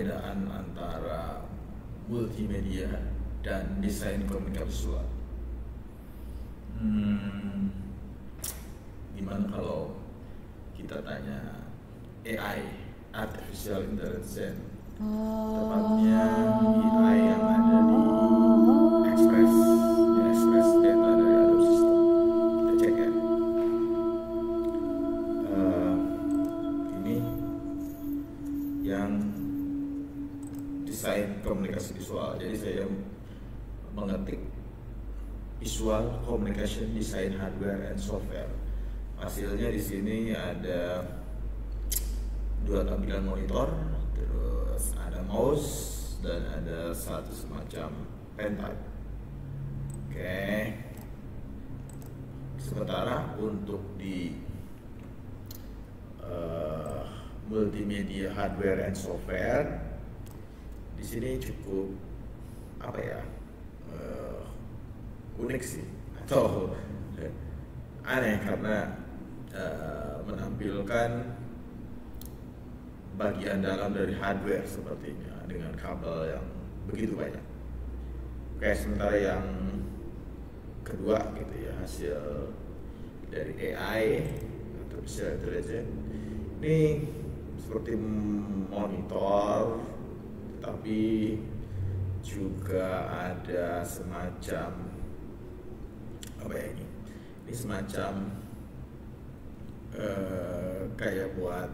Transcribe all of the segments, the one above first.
perbedaan antara multimedia dan desain komunikasi visual. Gimana kalau kita tanya AI, Artificial Intelligence, tepatnya AI yang ada di Express data dari Adobe System. Kita cek ya. Ini yang desain komunikasi visual. Jadi saya mengetik visual communication design hardware and software. Hasilnya di sini ada 2 tampilan monitor, terus ada mouse dan ada satu semacam pen type. Oke. Sementara untuk di multimedia hardware and software di sini cukup unik sih, atau aneh karena menampilkan bagian dalam dari hardware sepertinya dengan kabel yang begitu banyak. Oke, sementara yang kedua gitu ya, hasil dari AI atau Artificial Intelligence ini seperti monitor, tapi juga ada semacam ini semacam kayak buat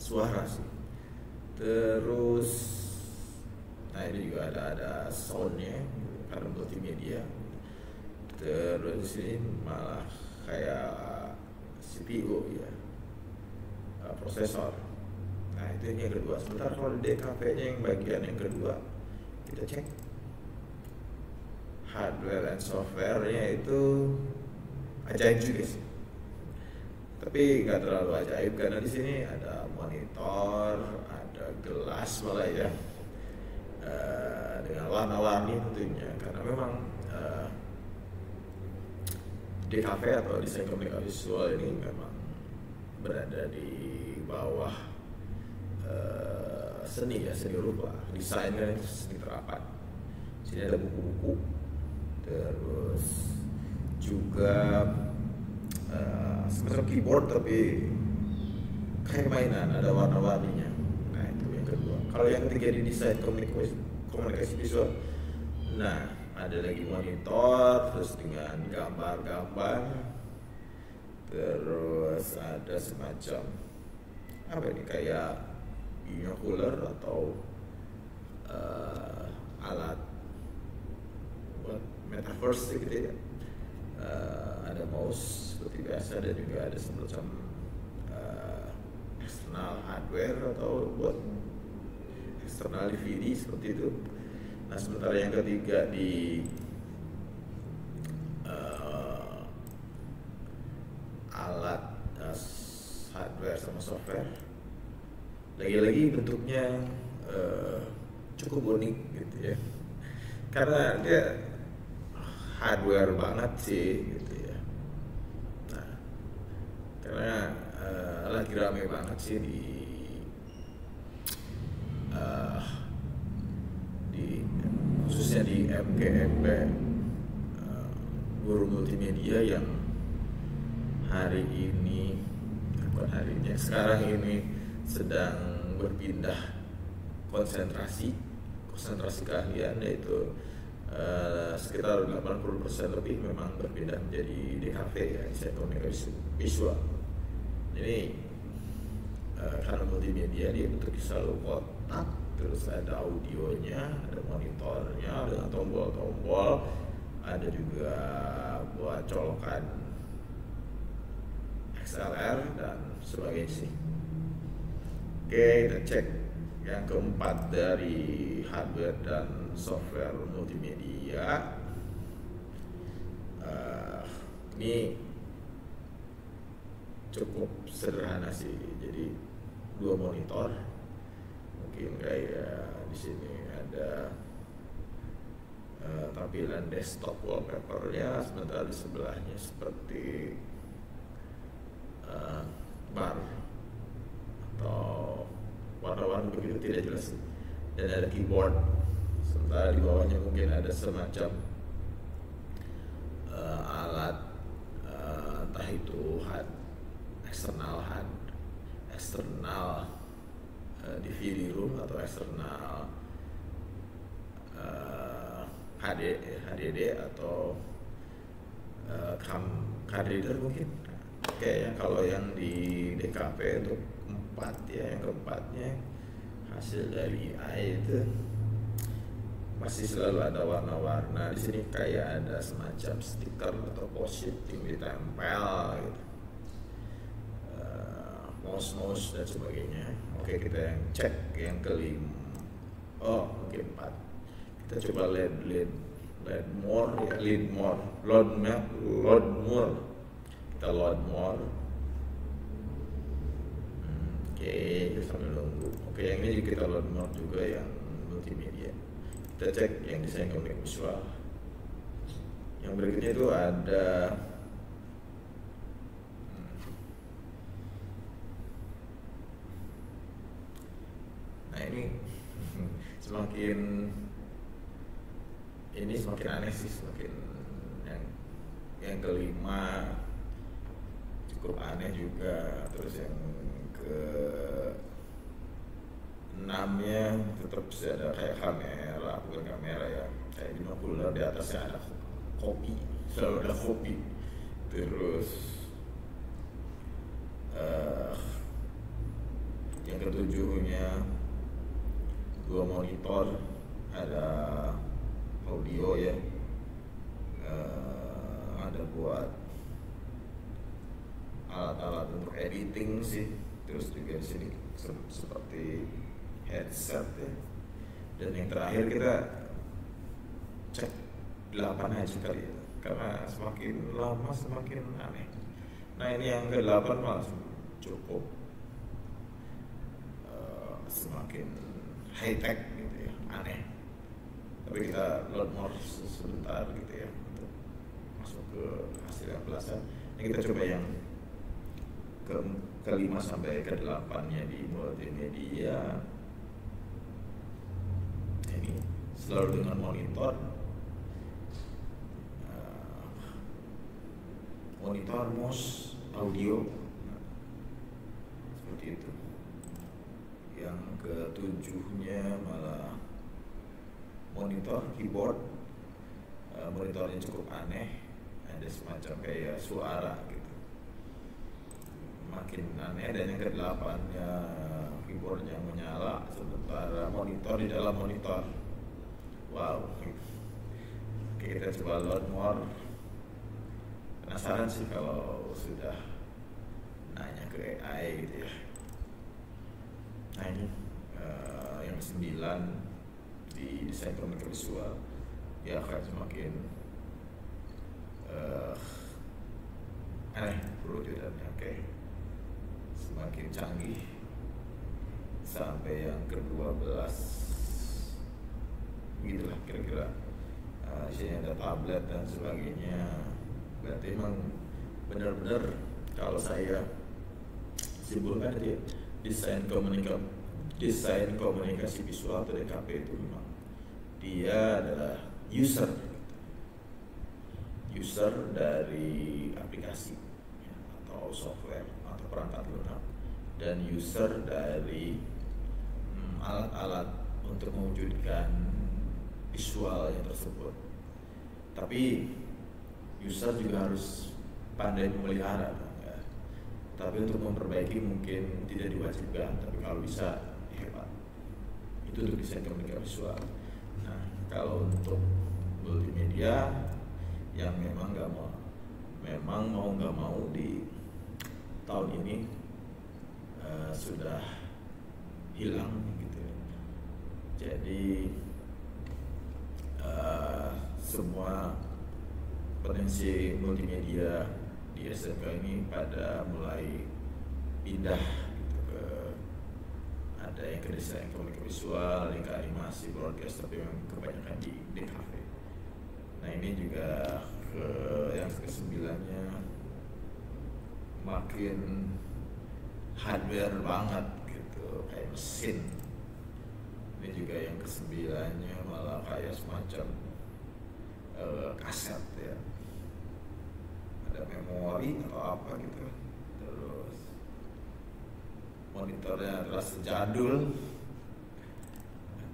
suara sih. Terus ini juga ada soundnya karena multimedia. Terus ini malah kayak CPU ya, prosesor. Nah itu yang kedua. Sebentar kalau di DKV-nya yang bagian yang kedua, kita cek hardware and software-nya itu ajaib juga sih. Tapi nggak terlalu ajaib karena di sini ada monitor, ada gelas malah ya, dengan warna-warni tentunya. Karena memang DKV atau desain komunikasi visual ini memang berada di bawah seni rupa, desain kan itu seni terapan. Sini ada buku-buku, terus juga semacam keyboard tapi kayak mainan, ada warna-warninya. Nah itu yang kedua. Kalau yang ketiga di desain komunikasi visual, nah ada lagi monitor, terus dengan gambar-gambar, terus ada semacam ini kayak binocular atau alat buat metaverse gitu ya. Ada mouse seperti biasa dan juga ada semacam eksternal hardware atau buat eksternal DVD seperti itu. Nah sementara yang ketiga di alat hardware sama software, lagi-lagi bentuknya cukup unik gitu ya, karena dia hardware banget sih gitu ya. Nah karena lagi rame banget sih di khususnya di MGMP, guru multimedia yang sekarang ini sedang berpindah konsentrasi keahlian, yaitu sekitar 80% lebih memang berpindah menjadi DKV ya, desain komunikasi visual. Jadi karena multimedia dia bentuknya selalu kotak, terus ada audionya, ada monitornya dengan tombol-tombol, ada juga buat colokan XLR dan sebagainya sih. Oke, kita cek yang keempat dari hardware dan software multimedia. Ini cukup sederhana sih, jadi 2 monitor, mungkin kayak di sini ada tampilan desktop wallpapernya, sementara di sebelahnya seperti bar atau warna-warni begitu tidak jelas sih. dan ada keyboard. Sementara di bawahnya mungkin ada semacam alat entah itu eksternal DVD room atau eksternal HDD atau card reader mungkin. Kayaknya kalau yang di DKP untuk 4 ya, yang keempatnya hasil dari AI itu masih selalu ada warna-warna. Di sini kayak ada semacam stiker atau post-it yang ditempel gitu, mouse dan sebagainya. Oke, kita yang cek yang kelima. Oh, mungkin 4. Kita coba load more. Kita load more. Oke, kita sambil nunggu. Oke, yang ini kita load more juga yang multimedia. Kita cek yang desain komunikasi visual. Yang berikutnya itu ada nah ini semakin aneh sih, semakin yang kelima cukup aneh juga. Terus yang ke 6-nya tetap bisa ada kayak bukan kamera ya, kayak binokular, di atasnya ada kopi, selalu ada kopi. Terus yang ketujuhnya 2 monitor, ada audio ya, ada buat alat-alat untuk editing sih. Terus juga di sini seperti headset ya. Dan yang terakhir kita cek 8 aja kali ya, karena semakin lama semakin aneh. Nah ini yang ke-8 malah cukup semakin high tech gitu ya, aneh. Tapi kita load more sebentar gitu ya untuk masuk ke hasil yang belasan. Ini kita coba yang ke-5 sampai ke-8-nya di multimedia. Ini selalu dengan monitor mouse, audio, seperti itu. Yang ke-7-nya malah monitor, keyboard. Monitornya cukup aneh, ada semacam kayak suara gitu, makin aneh. Dan yang ke-8-nya keyboardnya menyala sementara monitor di dalam monitor. Wow. Oke, kita coba load more. Penasaran sih kalau sudah nanya ke AI gitu ya. Nah ini yang 9 di desain komunikasi visual ya, akan semakin aneh perwujudannya. Oke, semakin canggih sampai yang ke-12 gitulah kira-kira. Isinya ada tablet dan sebagainya. Berarti emang benar-benar kalau saya simpulkan tadi ya, desain komunikasi visual atau DKP itu memang dia adalah user dari aplikasi ya, atau software atau perangkat lunak, dan user dari alat-alat untuk mewujudkan visualnya tersebut. Tapi user juga harus pandai memelihara ya. Tapi untuk memperbaiki mungkin tidak diwajibkan, tapi kalau bisa hebat. Itu untuk desain komunikasi visual. Nah, kalau untuk multimedia yang memang mau nggak mau di tahun ini sudah hilang gitu. Jadi semua potensi multimedia di SMK ini pada mulai pindah gitu ke, ada yang ke desain komunikasi visual, yang ke animasi, broadcast, tapi yang kebanyakan di DKV. Nah ini juga yang ke-9-nya makin hardware banget gitu, kayak mesin Ini juga yang kesembilannya malah kayak semacam kaset ya, ada memori atau apa gitu. Terus monitornya adalah sejadul.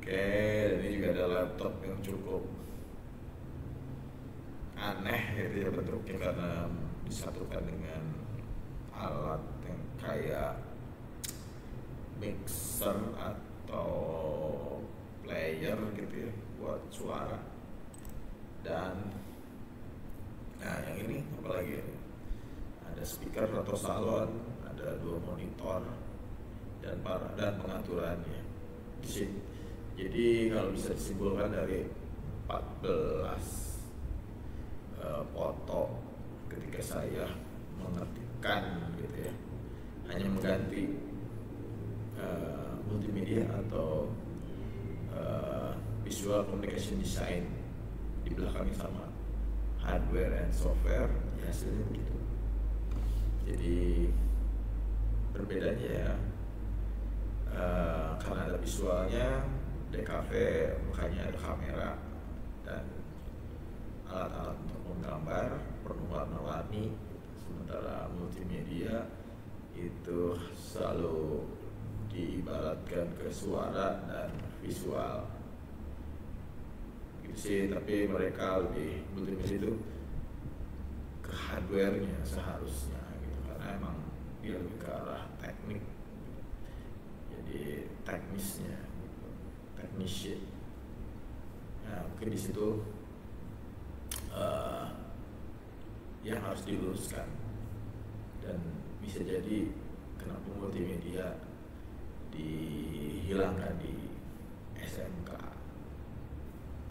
Oke, dan ini juga ada laptop yang cukup aneh gitu ya bentuknya, karena disatukan dengan alat yang kayak mixer atau player gitu ya buat suara. Dan nah yang ini apalagi ini, ada speaker atau salon, ada 2 monitor dan pengaturannya di sini. Jadi kalau bisa disimpulkan dari 14 foto ketika saya mengetikkan gitu ya, hanya mengganti multimedia atau visual communication design di belakangnya sama hardware and software, ya hasilnya begitu. Jadi berbedanya ya karena ada visualnya, DKV makanya ada kamera dan alat-alat untuk menggambar penuh warna-warni, sementara multimedia itu selalu diibaratkan ke suara dan visual gitu sih. Tapi mereka lebih, multimedia itu ke hardware-nya seharusnya gitu, karena emang dia lebih ke arah teknik, jadi teknisnya gitu, technician. Nah mungkin di situ yang harus diluruskan, dan bisa jadi kenapa multimedia dihilangkan di SMK.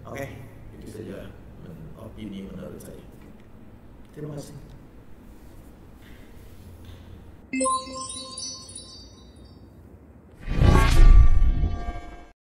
Oke, itu saja opini menurut saya. Terima kasih.